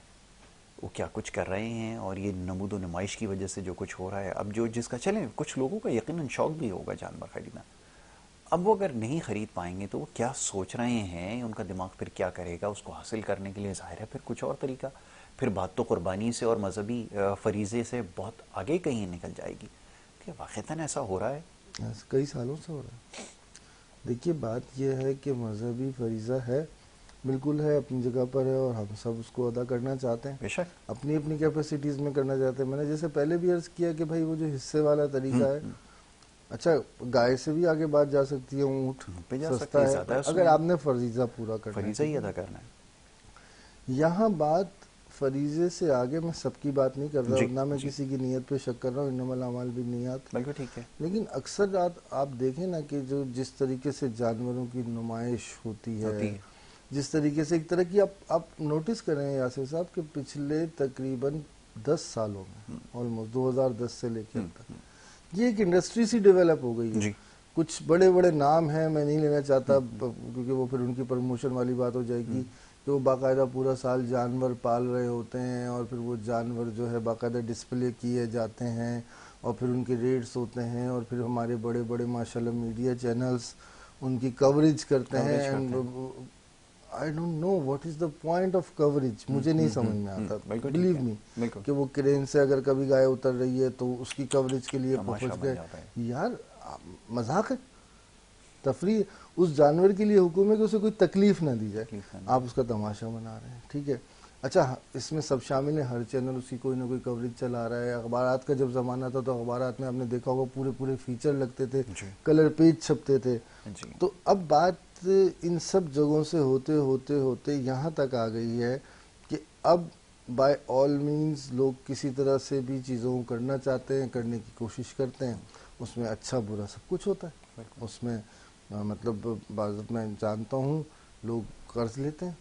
Speaker 1: وہ کیا کچھ کر رہے ہیں, اور یہ نمود و نمائش کی وجہ سے جو کچھ ہو رہا ہے. اب جو جس کا چلیں, کچھ لوگوں کا یقیناً شوق بھی ہوگا جانور خریدنا. اب وہ اگر نہیں خرید پائیں گے تو وہ کیا سوچ رہے ہیں, ان کا دماغ پھر کیا کرے گا. اس کو حاصل کرنے کے لیے ظاہر ہے پھر کچھ اور طریقہ, پھر بات تو قربانی سے اور مذہبی فریضے سے بہت آگے کہیں نکل جائے گی. کہ واقعتاً ایسا ہو رہا ہے,
Speaker 2: کئی سالوں سے ہو رہا ہے. دیکھیے بات یہ ہے کہ مذہبی فریضہ ہے, بالکل ہے, اپنی جگہ پر ہے, اور ہم سب اس کو ادا کرنا چاہتے ہیں,
Speaker 1: بے شک
Speaker 2: اپنی اپنی کیپیسٹیز میں کرنا چاہتے ہیں. میں نے جیسے پہلے بھی عرض کیا کہ بھائی وہ جو حصے والا طریقہ ہے, اچھا گائے سے بھی آگے بات جا سکتی ہے, اونٹ
Speaker 1: پہ جا سکتی
Speaker 2: سستا
Speaker 1: ہے,
Speaker 2: ہے
Speaker 1: زیادہ ہے اس
Speaker 2: اگر
Speaker 1: میں,
Speaker 2: آپ نے فریضہ پورا کرنا ہے.
Speaker 1: فریضہ ہی ادا کرنا ہے.
Speaker 2: یہاں بات فریضے سے آگے میں سب کی بات نہیں کر رہا,
Speaker 1: جی,
Speaker 2: اور نہ میں
Speaker 1: جی.
Speaker 2: کسی کی نیت پہ شک کر رہا ہوں, انما الاعمال بالنیات.
Speaker 1: بالکل ٹھیک ہے.
Speaker 2: لیکن اکثر آپ دیکھیں نا کہ جو جس طریقے سے جانوروں کی نمائش ہوتی ہے, جس طریقے سے ایک طرح کی آپ نوٹس کریں یاسر صاحب کہ پچھلے تقریباً 10 سالوں میں, آلموسٹ 2010 سے لے کے اب تک, یہ ایک انڈسٹری سی ڈیولپ ہو گئی ہے.
Speaker 1: جی.
Speaker 2: کچھ بڑے بڑے نام ہیں, میں نہیں لینا چاہتا کیونکہ وہ پھر ان کی پروموشن والی بات ہو جائے گی, کہ وہ باقاعدہ پورا سال جانور پال رہے ہوتے ہیں, اور پھر وہ جانور جو ہے باقاعدہ ڈسپلے کیے جاتے ہیں, اور پھر ان کے ریٹس ہوتے ہیں, اور پھر ہمارے بڑے بڑے ماشاءاللہ میڈیا چینلز ان کی کوریج کرتے ہیں. I don't know what is the point of coverage, مجھے نہیں سمجھ میں آتا, بلیو می, کہ وہ کرین سے اگر کبھی گائے اتر رہی ہے تو اس کی کوریج کے لیے پہنچ گئے. یار مذاق ہے, تفریح. اس جانور کے لیے حکم ہے کہ اسے کوئی تکلیف نہ دی جائے, آپ اس کا تماشا بنا رہے ہیں, ٹھیک ہے. اچھا اس میں سب شامل ہیں, ہر چینل اس کی کوئی نہ کوئی کوریج چلا رہا ہے. اخبارات کا جب زمانہ تھا تو اخبارات میں آپ نے دیکھا ہوگا پورے پورے فیچر لگتے تھے, کلر پیج چھپتے تھے. تو اب بات ان سب جگہوں سے ہوتے ہوتے ہوتے یہاں تک آ گئی ہے کہ اب بائی آل مینز لوگ کسی طرح سے بھی چیزوں کو کرنا چاہتے ہیں, کرنے کی کوشش کرتے ہیں. اس میں اچھا برا سب کچھ ہوتا ہے. اس میں مطلب بعض میں جانتا ہوں لوگ قرض لیتے ہیں,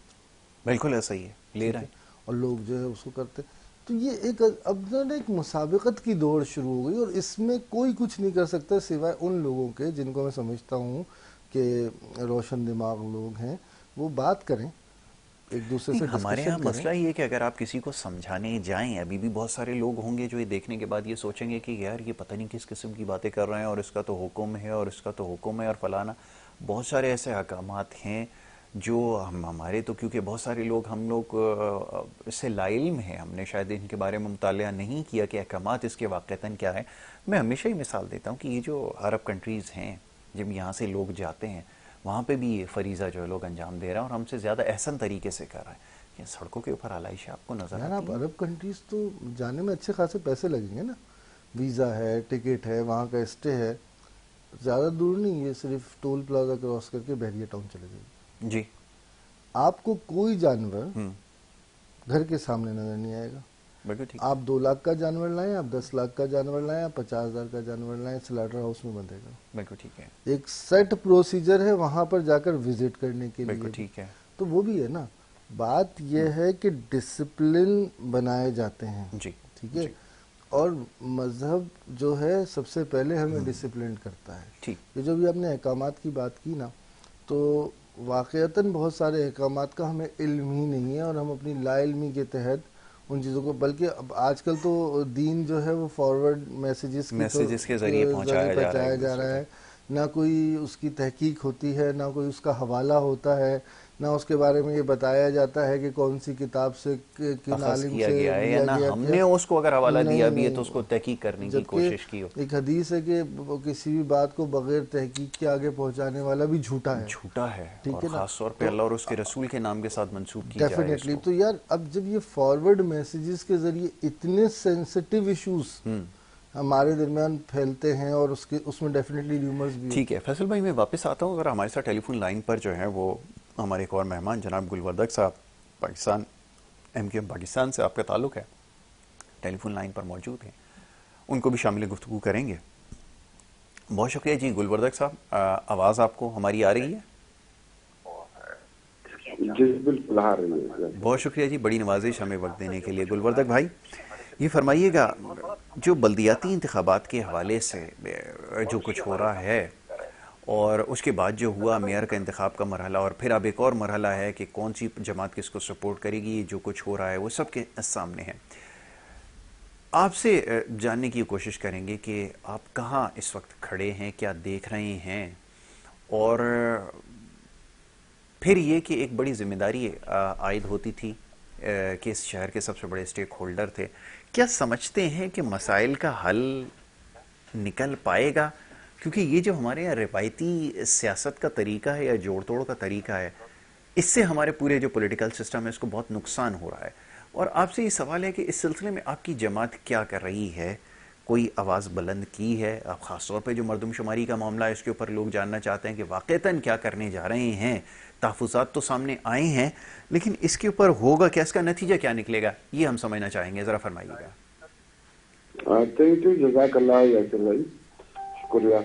Speaker 1: بالکل ایسا ہی ہے, لے رہے ہیں,
Speaker 2: اور لوگ جو ہے اس کو کرتے. تو یہ اب ایک مسابقت کی دوڑ شروع ہو گئی, اور اس میں کوئی کچھ نہیں کر سکتا سوائے ان لوگوں کے جن کو میں سمجھتا ہوں کہ روشن دماغ لوگ ہیں, وہ بات کریں ایک دوسرے سے.
Speaker 1: ہمارے یہاں مسئلہ یہ ہے کہ اگر آپ کسی کو سمجھانے جائیں, ابھی بھی بہت سارے لوگ ہوں گے جو یہ دیکھنے کے بعد یہ سوچیں گے کہ یار یہ پتہ نہیں کس قسم کی باتیں کر رہے ہیں, اور اس کا تو حکم ہے, اور اس کا تو حکم ہے, اور فلانا. بہت سارے ایسے احکامات ہیں جو ہمارے تو, کیونکہ بہت سارے لوگ ہم لوگ اس سے لا علم ہیں, ہم نے شاید ان کے بارے میں مطالعہ نہیں کیا کہ احکامات اس کے واقعتاً کیا ہے. میں ہمیشہ ہی مثال دیتا ہوں کہ یہ جو عرب کنٹریز ہیں, جب یہاں سے لوگ جاتے ہیں وہاں پہ بھی یہ فریضہ جو ہے لوگ انجام دے رہے ہیں, اور ہم سے زیادہ احسن طریقے سے کر رہے ہیں. یہ سڑکوں کے اوپر آلائشیں آپ کو نظر آتی ہیں.
Speaker 2: آپ عرب کنٹریز تو جانے میں اچھے خاصے پیسے لگیں گے نا, ویزا ہے, ٹکٹ ہے, وہاں کا اسٹے ہے, زیادہ دور نہیں, یہ صرف ٹول پلازا کراس کر کے بحریہ ٹاؤن چلے جائے.
Speaker 1: جی.
Speaker 2: آپ کو کوئی جانور گھر کے سامنے نظر نہیں آئے گا. آپ 2 لاکھ کا جانور لائیں, آپ 10 لاکھ کا جانور لائیں, آپ 50,000 کا جانور لائیں, سلاٹر ہاؤس میں بندھے گا.
Speaker 1: بالکل ٹھیک ہے.
Speaker 2: ایک سیٹ پروسیجر ہے وہاں پر جا کر وزٹ کرنے کے لیے.
Speaker 1: بالکل ٹھیک ہے.
Speaker 2: تو وہ بھی ہے نا. بات یہ ہے کہ ڈسپلن بنائے جاتے ہیں, ٹھیک ہے, اور مذہب جو ہے سب سے پہلے ہمیں ڈسپلن کرتا ہے. یہ جو بھی آپ نے احکامات کی بات کی نا, تو واقعتاً بہت سارے احکامات کا ہمیں علم ہی نہیں ہے, اور ہم اپنی لا علمی کے تحت ان چیزوں کو, بلکہ اب آج کل تو دین جو ہے وہ فارورڈ میسیجز
Speaker 1: کے ذریعے
Speaker 2: پہنچایا جا رہا ہے. نہ کوئی اس کی تحقیق ہوتی ہے, نہ کوئی اس کا حوالہ ہوتا ہے, نہ اس کے بارے میں یہ بتایا جاتا ہے کہ کون سی کتاب سے کن عالم
Speaker 1: کیا
Speaker 2: سے
Speaker 1: گیا ہے، یا
Speaker 2: لیا
Speaker 1: نہ
Speaker 2: گیا
Speaker 1: ہم نے اس کو اگر حوالہ دیا بھی ہے تو اس کو
Speaker 2: نہیں،
Speaker 1: تحقیق کرنے کی
Speaker 2: جبکہ
Speaker 1: کوشش کی ہو.
Speaker 2: ایک حدیث ہے کہ کسی بھی بات کو بغیر تحقیق کے آگے پہنچانے والا بھی جھوٹا ہے.
Speaker 1: جھوٹا ہے،
Speaker 2: ٹھیک
Speaker 1: اور
Speaker 2: ہے نا؟
Speaker 1: خاص طور پہ
Speaker 2: تو
Speaker 1: اللہ اور اس کے رسول کے نام کے ساتھ منسوب کی جائے اس
Speaker 2: ڈیفینیٹلی.
Speaker 1: کو.
Speaker 2: تو یار اب جب یہ فارورڈ میسیجز کے ذریعے اتنے سینسٹیو ایشوز ہمارے درمیان پھیلتے ہیں اور اس میں ڈیفینیٹلی ریومرز بھی.
Speaker 1: ٹھیک ہے فیصل بھائی، میں واپس آتا ہوں. ذرا ہمارے ساتھ ٹیلی فون لائن پر جو ہے وہ ہمارے ایک اور مہمان جناب گلوردک صاحب، پاکستان MQM پاکستان سے آپ کا تعلق ہے، ٹیلی فون لائن پر موجود ہیں، ان کو بھی شامل گفتگو کریں گے. بہت شکریہ جی گلوردک صاحب. آواز آپ کو ہماری آ رہی ہے؟
Speaker 3: جی بالکل آ رہی ہے.
Speaker 1: بہت شکریہ جی، بڑی نوازش ہمیں وقت دینے کے لیے. گلوردک بھائی یہ فرمائیے گا، جو بلدیاتی انتخابات کے حوالے سے جو کچھ ہو رہا ہے، اور اس کے بعد جو ہوا میئر کا انتخاب کا مرحلہ، اور پھر اب ایک اور مرحلہ ہے کہ کون سی جماعت کس کو سپورٹ کرے گی، جو کچھ ہو رہا ہے وہ سب کے سامنے ہے. آپ سے جاننے کی کوشش کریں گے کہ آپ کہاں اس وقت کھڑے ہیں، کیا دیکھ رہے ہیں، اور پھر یہ کہ ایک بڑی ذمہ داری عائد ہوتی تھی کہ اس شہر کے سب سے بڑے اسٹیک ہولڈر تھے. کیا سمجھتے ہیں کہ مسائل کا حل نکل پائے گا؟ کیونکہ یہ جو ہمارے یہاں روایتی سیاست کا طریقہ ہے یا جوڑ توڑ کا طریقہ ہے، اس سے ہمارے پورے جو پولیٹیکل سسٹم ہے اس کو بہت نقصان ہو رہا ہے. اور آپ سے یہ سوال ہے کہ اس سلسلے میں آپ کی جماعت کیا کر رہی ہے؟ کوئی آواز بلند کی ہے؟ آپ خاص طور پہ جو مردم شماری کا معاملہ ہے اس کے اوپر لوگ جاننا چاہتے ہیں کہ واقعتاً کیا کرنے جا رہے ہیں. تحفظات تو سامنے آئے ہیں، لیکن اس کے اوپر ہوگا کیا، اس کا نتیجہ کیا نکلے گا، یہ ہم سمجھنا چاہیں گے. ذرا فرمائیے گا.
Speaker 3: تھینک یو، جزاک اللہ یاسر بھائی، شکریہ.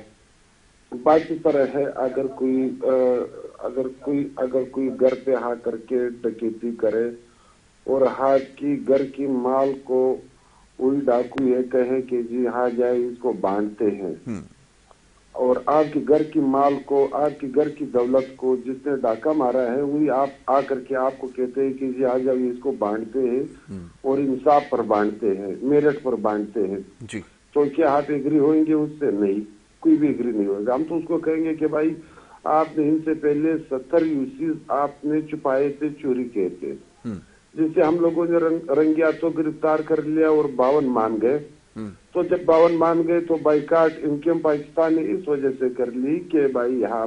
Speaker 3: بات اس طرح ہے، اگر کوئی گھر پہ ہا کر کے ڈکیتی کرے اور گھر کی مال کو وہی ڈاکو یہ کہے کہ جی ہاں جائے اس کو بانٹتے ہیں، اور آپ کے گھر کی مال کو، آپ کے گھر کی دولت کو جس نے ڈاکہ مارا ہے وہی آپ آ کر کے آپ کو کہتے ہیں کہ جی آ جاؤ اس کو بانٹتے ہیں، اور انصاف پر بانٹتے ہیں، میرٹ پر بانٹتے ہیں.
Speaker 1: جی
Speaker 3: تو کیا آپ ایگری ہوئیں گے اس سے؟ نہیں، کوئی بھی ایگری نہیں ہوگا. ہم تو اس کو کہیں گے کہ بھائی آپ نے ان سے پہلے 70 یوسیز آپ نے چھپائے تھے، چوری کیے تھے، جس سے ہم لوگوں نے رنگیا تو گرفتار کر لیا اور 52 مان گئے. تو جب 52 مان گئے تو بائیکاٹ MQM پاکستان نے اس وجہ سے کر لی کہ بھائی یہاں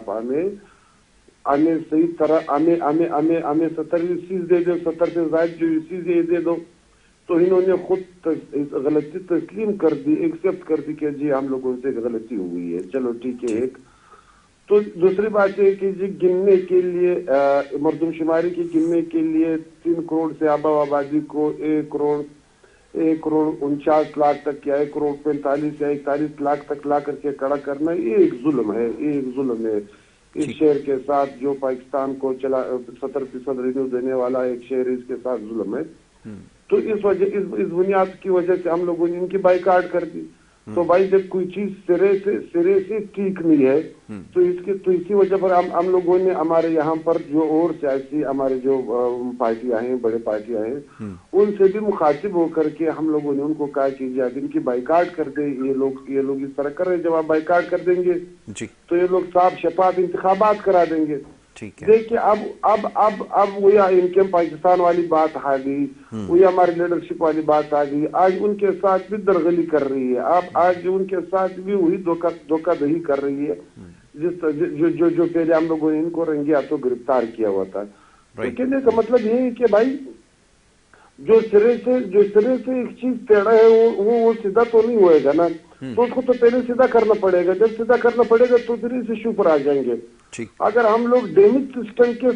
Speaker 3: ہمیں صحیح طرح ہمیں 70 یوسیز دے دو، 70 سے زائد جو یوسیز دے دو. تو انہوں نے خود غلطی تسلیم کر دی، ایکسپٹ کر دی کہ جی ہم لوگوں سے غلطی ہوئی ہے، چلو ٹھیک ہے. ایک تو دوسری بات یہ کہ جی گننے کے لیے، مردم شماری کی گننے کے لیے 3 کروڑ سے آبادی کو 1 کروڑ 49 لاکھ تک یا 1 کروڑ 45 یا 41 لاکھ تک لا کر کے کھڑا کرنا، یہ ایک ظلم ہے. یہ ایک ظلم ہے اس شہر کے ساتھ جو پاکستان کو 70% رینیو دینے والا ایک شہر، اس کے ساتھ ظلم ہے. تو اس بنیاد کی وجہ سے ہم لوگوں نے ان کی بائیکاٹ کر دی. تو بھائی جب کوئی چیز سرے سے ٹھیک نہیں ہے تو اسی وجہ پر ہم لوگوں نے ہمارے یہاں پر جو اور سیاسی ہمارے جو پارٹیاں ہیں، بڑے پارٹیاں ہیں، ان سے بھی مخاطب ہو کر کے ہم لوگوں نے ان کو کہا کہ جی ان کی بائیکاٹ کر دیں. یہ لوگ اس طرح کر رہے ہیں، جب آپ بائیکاٹ کر دیں گے تو یہ لوگ صاف شفاف انتخابات کرا دیں گے. دیکھیے اب وہی MQM پاکستان والی بات آ گئی، وہی ہماری لیڈرشپ والی بات آ گئی. آج ان کے ساتھ بھی درغلی کر رہی ہے، آج ان کے ساتھ بھی وہی دھوکہ دہی کر رہی ہے جو پہلے ہم لوگوں نے ان کو رنگے ہاتھوں گرفتار کیا ہوا تھا. تو کہنے کا مطلب یہ ہے کہ بھائی جو سرے سے ایک چیز ٹیڑھا ہے وہ سیدھا تو نہیں ہوئے گا نا. تو اس کو تو پہلے سیدھا کرنا پڑے گا. جب سیدھا کرنا پڑے گا تو پھر اس ایشو پر آ جائیں گے. اگر ہم لوگ ڈیمیج سسٹم کے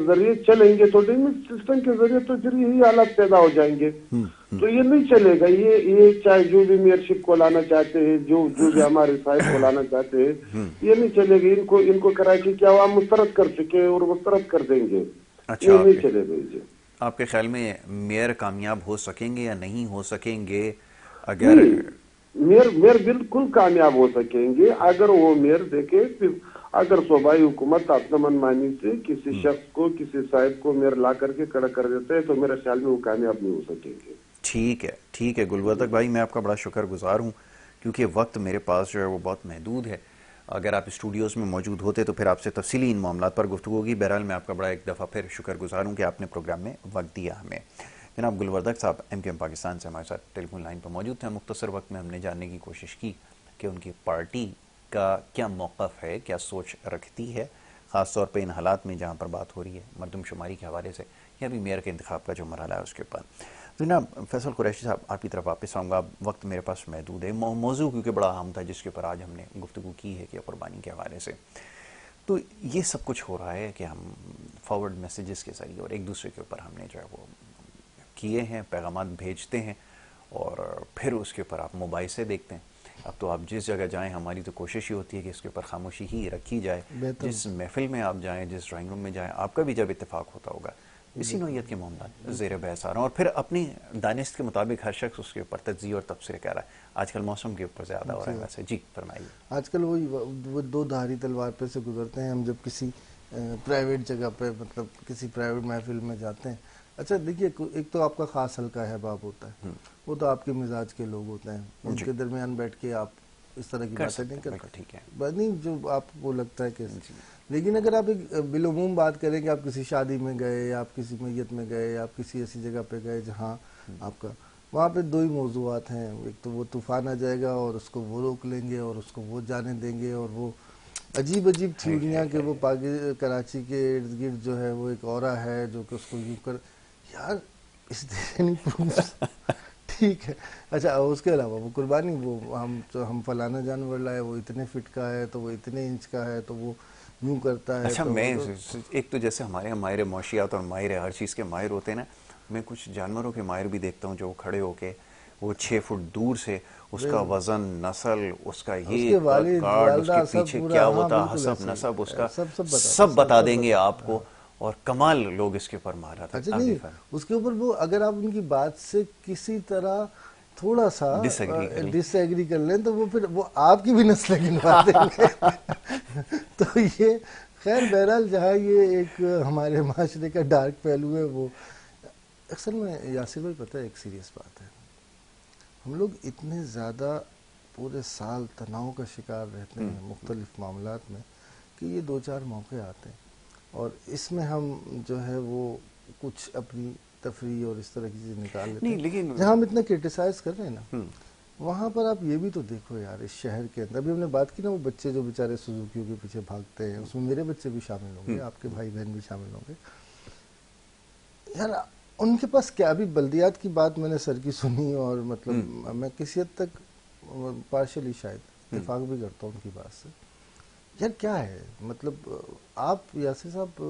Speaker 3: ذریعے چلیں گے تو ڈیمیج سسٹم کے ذریعے تو پھر یہی حالات پیدا ہو جائیں گے. تو یہ نہیں چلے گا. یہ چاہے جو بھی میئرشپ کو لانا چاہتے ہیں، جو بھی ہمارے صاحب کو لانا چاہتے ہیں، یہ نہیں چلے گا. ان کو کراچی کے عوام مسترد کر چکے اور مسترد کر دیں گے. یہ نہیں چلے گا. جی
Speaker 1: آپ کے خیال میں میئر کامیاب ہو سکیں گے یا نہیں ہو سکیں گے؟ اگر
Speaker 3: میئر بالکل کامیاب ہو سکیں گے اگر وہ میئر دیکھے. اگر صوبائی حکومت اپنا من مانی سے کسی شخص کو، کسی صاحب کو میئر لا کر کے کھڑا کر دیتے ہیں تو میرے خیال میں وہ کامیاب نہیں ہو سکیں گے. ٹھیک ہے گلوردک بھائی، میں آپ کا بڑا شکر گزار ہوں کیونکہ وقت میرے پاس جو ہے وہ بہت محدود ہے.
Speaker 1: اگر آپ اسٹوڈیوز میں موجود ہوتے تو پھر آپ سے تفصیلی ان معاملات پر گفتگو ہوگی. بہرحال میں آپ کا بڑا ایک دفعہ پھر شکر گزار ہوں کہ آپ نے پروگرام میں وقت دیا ہمیں. جناب گلوردک صاحب MKM پاکستان سے ہمارے ساتھ ٹیلی فون لائن پر موجود تھے. مختصر وقت میں ہم نے جاننے کی کوشش کی کہ ان کی پارٹی کا کیا موقف ہے, کیا سوچ رکھتی ہے, خاص طور پہ ان حالات میں جہاں پر بات ہو رہی ہے مردم شماری کے حوالے سے یا بھی میئر کے انتخاب کا جو مرحلہ ہے اس کے اوپر. جناب فیصل قریشی صاحب, آپ کی طرف واپس آؤں گا. وقت میرے پاس محدود ہے. موضوع کیونکہ بڑا اہم تھا جس کے اوپر آج ہم نے گفتگو کی ہے کہ قربانی کے حوالے سے, تو یہ سب کچھ ہو رہا ہے کہ ہم فارورڈ میسیجز کے ذریعے اور ایک دوسرے کے اوپر ہم نے جو ہے وہ کیے ہیں, پیغامات بھیجتے ہیں اور پھر اس کے اوپر آپ مباحثے دیکھتے ہیں. اب تو آپ جس جگہ جائیں, ہماری تو کوشش ہی ہوتی ہے کہ اس کے اوپر خاموشی ہی رکھی جائے. جس محفل میں آپ جائیں, جس ڈرائنگ روم میں جائیں, آپ کا بھی جب اتفاق ہوتا ہوگا, اسی نوعیت کے معاملات زیر بحث آ رہا ہوں اور پھر اپنی دانست کے مطابق ہر شخص اس کے اوپر تجزیے اور تبصرے کہہ رہا ہے. آج کل موسم کے اوپر زیادہ ہو رہا ہے ویسے. جی فرمائیے.
Speaker 2: آج کل وہ دو دھاری تلوار پہ سے گزرتے ہیں. ہم جب کسی پرائیویٹ جگہ پہ مطلب کسی پرائیویٹ محفل میں جاتے ہیں, اچھا دیکھیے ایک تو آپ کا خاص حلقہ ہے باب ہوتا ہے, وہ تو آپ کے مزاج کے لوگ ہوتے ہیں, ان کے درمیان بیٹھ کے آپ اس طرح کی باتیں نہیں کرتے,
Speaker 1: ٹھیک ہے,
Speaker 2: بس نہیں جو آپ کو لگتا ہے کہ لیکن اگر آپ ایک بالعموم بات کریں کہ آپ کسی شادی میں گئے یا آپ کسی میت میں گئے یا آپ کسی ایسی جگہ پہ گئے جہاں آپ کا وہاں پہ دو ہی موضوعات ہیں. ایک تو وہ طوفان آ جائے گا اور اس کو وہ روک لیں گے اور اس کو وہ جانے دیں گے, اور وہ عجیب عجیب تھیوریاں کہ وہ کراچی کے ارد گرد جو ہے وہ ایک اورا ہے جو کہ اس کو یوں کر یار اس ٹھیک ہے. اچھا اس کے علاوہ وہ قربانی وہ ہم فلانا جانور لائے, وہ اتنے فٹ کا ہے تو وہ اتنے انچ کا ہے تو وہ یوں کرتا ہے.
Speaker 1: اچھا میں ایک تو جیسے ہمارے یہاں ماہر معاشیات اور ماہر ہر چیز کے ماہر ہوتے ہیں نا, میں کچھ جانوروں کے ماہر بھی دیکھتا ہوں جو کھڑے ہو کے وہ 6 فٹ دور سے اس کا وزن, نسل, اس کا یہ کارڈ, اس کے پیچھے کیا ہوتا, حسب نسب, اس کا سب بتا دیں گے آپ کو, اور کمال لوگ اس کے اوپر مہارت.
Speaker 2: اچھا نہیں, اس کے اوپر وہ اگر آپ ان کی بات سے کسی طرح تھوڑا سا ڈس ایگری کر لیں تو وہ پھر وہ آپ کی بھی نسلیں گنوا دیں گے. تو یہ خیر بہرحال جہاں یہ ایک ہمارے معاشرے کا ڈارک پہلو ہے وہ اکثر میں یاسر بھائی پتہ ہے ایک سیریس بات ہے, ہم لوگ اتنے زیادہ پورے سال تناؤ کا شکار رہتے ہیں مختلف معاملات میں کہ یہ 2-4 موقع آتے ہیں اور اس میں ہم جو ہے وہ کچھ اپنی تفریح اور اس طرح کی چیز نکال لیتے ہیں. لیکن جہاں ہم اتنا کرٹیسائز کر رہے ہیں نا, وہاں پر آپ یہ بھی تو دیکھو یار, اس شہر کے اندر ابھی ہم نے بات کی نا وہ بچے جو بیچارے سوزوکیوں کے پیچھے بھاگتے ہیں, اس میں میرے بچے بھی شامل ہوں گے, آپ کے بھائی بہن بھی شامل ہوں گے. یار ان کے پاس کیا, ابھی بلدیات کی بات میں نے سر کی سنی اور مطلب میں کسی حد تک پارشلی شاید اتفاق بھی کرتا ہوں ان کی بات سے. یار کیا ہے مطلب, آپ یاسر صاحب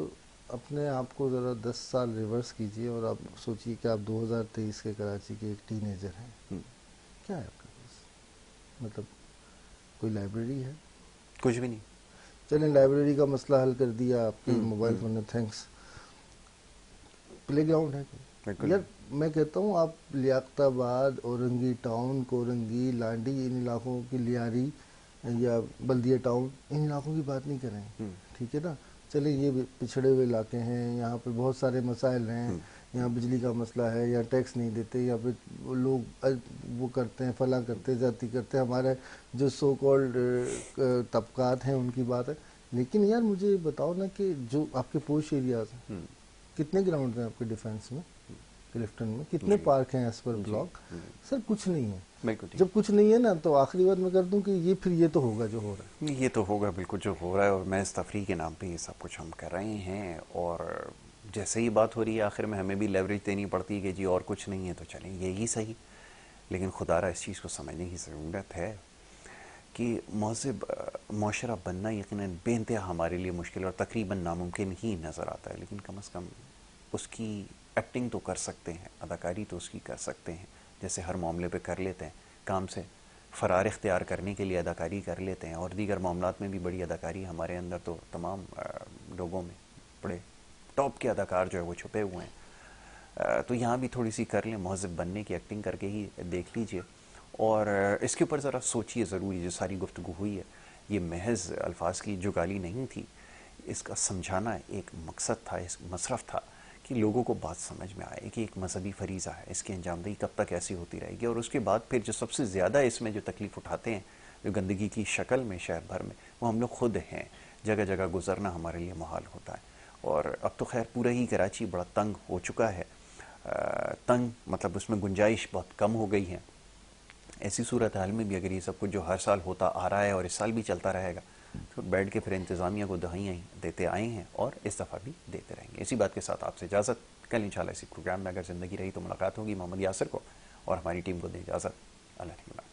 Speaker 2: اپنے آپ کو ذرا 10 سال ریورس کیجئے اور آپ سوچئے کہ آپ 2023 کے کراچی کے ایک ٹین ایجر ہیں. کیا ہے آپ کے پاس, مطلب کوئی لائبریری ہے؟
Speaker 1: کچھ بھی نہیں.
Speaker 2: چلیں لائبریری کا مسئلہ حل کر دیا, آپ کی موبائل فون نے, تھینکس. پلے گراؤنڈ ہے یار, میں کہتا ہوں آپ لیاقت آباد, اورنگی ٹاؤن, کورنگی, لانڈی, ان علاقوں کی, لیاری یا بلدیہ ٹاؤن, ان علاقوں کی بات نہیں کریں, ٹھیک ہے نا. چلیں یہ پچھڑے ہوئے علاقے ہیں, یہاں پہ بہت سارے مسائل ہیں, یہاں بجلی کا مسئلہ ہے, یا ٹیکس نہیں دیتے, یا پھر لوگ وہ کرتے ہیں, فلاں کرتے, زیادتی کرتے ہیں, ہمارے جو سو کالڈ طبقات ہیں ان کی بات ہے. لیکن یار مجھے بتاؤ نا کہ جو آپ کے پوش ایریاز ہیں, کتنے گراؤنڈ ہیں آپ کے ڈیفینس میں, کلفٹن میں کتنے پارک ہیں ایز پر بلاک؟ سر کچھ نہیں ہے. جب کچھ نہیں ہے نا تو آخری بات میں کر دوں کہ یہ پھر یہ تو ہوگا جو ہو رہا ہے.
Speaker 1: یہ تو ہوگا بالکل جو ہو رہا ہے, اور میں اس تفریح کے نام پہ یہ سب کچھ ہم کر رہے ہیں, اور جیسے ہی بات ہو رہی ہے آخر میں ہمیں بھی لیوریج دینی پڑتی ہے کہ جی اور کچھ نہیں ہے تو چلیں یہی صحیح. لیکن خدا را اس چیز کو سمجھنے کی ضرورت ہے کہ مہذب معاشرہ بننا یقیناً بے انتہا ہمارے لیے مشکل اور تقریباً ناممکن ہی نظر آتا ہے, لیکن کم از کم اس کی ایکٹنگ تو کر سکتے ہیں, اداکاری تو اس کی کر سکتے ہیں, جیسے ہر معاملے پہ کر لیتے ہیں, کام سے فرار اختیار کرنے کے لیے اداکاری کر لیتے ہیں, اور دیگر معاملات میں بھی بڑی اداکاری ہمارے اندر تو تمام لوگوں میں بڑے ٹاپ کے اداکار جو ہے وہ چھپے ہوئے ہیں. تو یہاں بھی تھوڑی سی کر لیں, مہذب بننے کی ایکٹنگ کر کے ہی دیکھ لیجئے, اور اس کے اوپر ذرا سوچیے. ضروری جو ساری گفتگو ہوئی ہے یہ محض الفاظ کی جگالی نہیں تھی, اس کا سمجھانا ایک مقصد تھا, اس مصرف تھا کہ لوگوں کو بات سمجھ میں آئے کہ ایک مذہبی فریضہ ہے, اس کی انجام دہی کب تک ایسی ہوتی رہے گی, اور اس کے بعد پھر جو سب سے زیادہ اس میں جو تکلیف اٹھاتے ہیں جو گندگی کی شکل میں شہر بھر میں، وہ ہم لوگ خود ہیں. جگہ جگہ گزرنا ہمارے لیے محال ہوتا ہے. اور اب تو خیر پورا ہی کراچی بڑا تنگ ہو چکا ہے. تنگ مطلب اس میں گنجائش بہت کم ہو گئی ہے. ایسی صورتحال میں بھی اگر یہ سب کچھ جو ہر سال ہوتا آ رہا ہے اور اس سال بھی چلتا رہے گا، تو بیٹھ کے پھر انتظامیہ کو دہائیاں دیتے آئے ہیں اور اس دفعہ بھی دیتے رہیں گے. اسی بات کے ساتھ آپ سے اجازت. کل انشاءاللہ اسی پروگرام میں اگر زندگی رہی تو ملاقات ہوگی. محمد یاسر کو اور ہماری ٹیم کو دیں اجازت. اللہ نگہبان.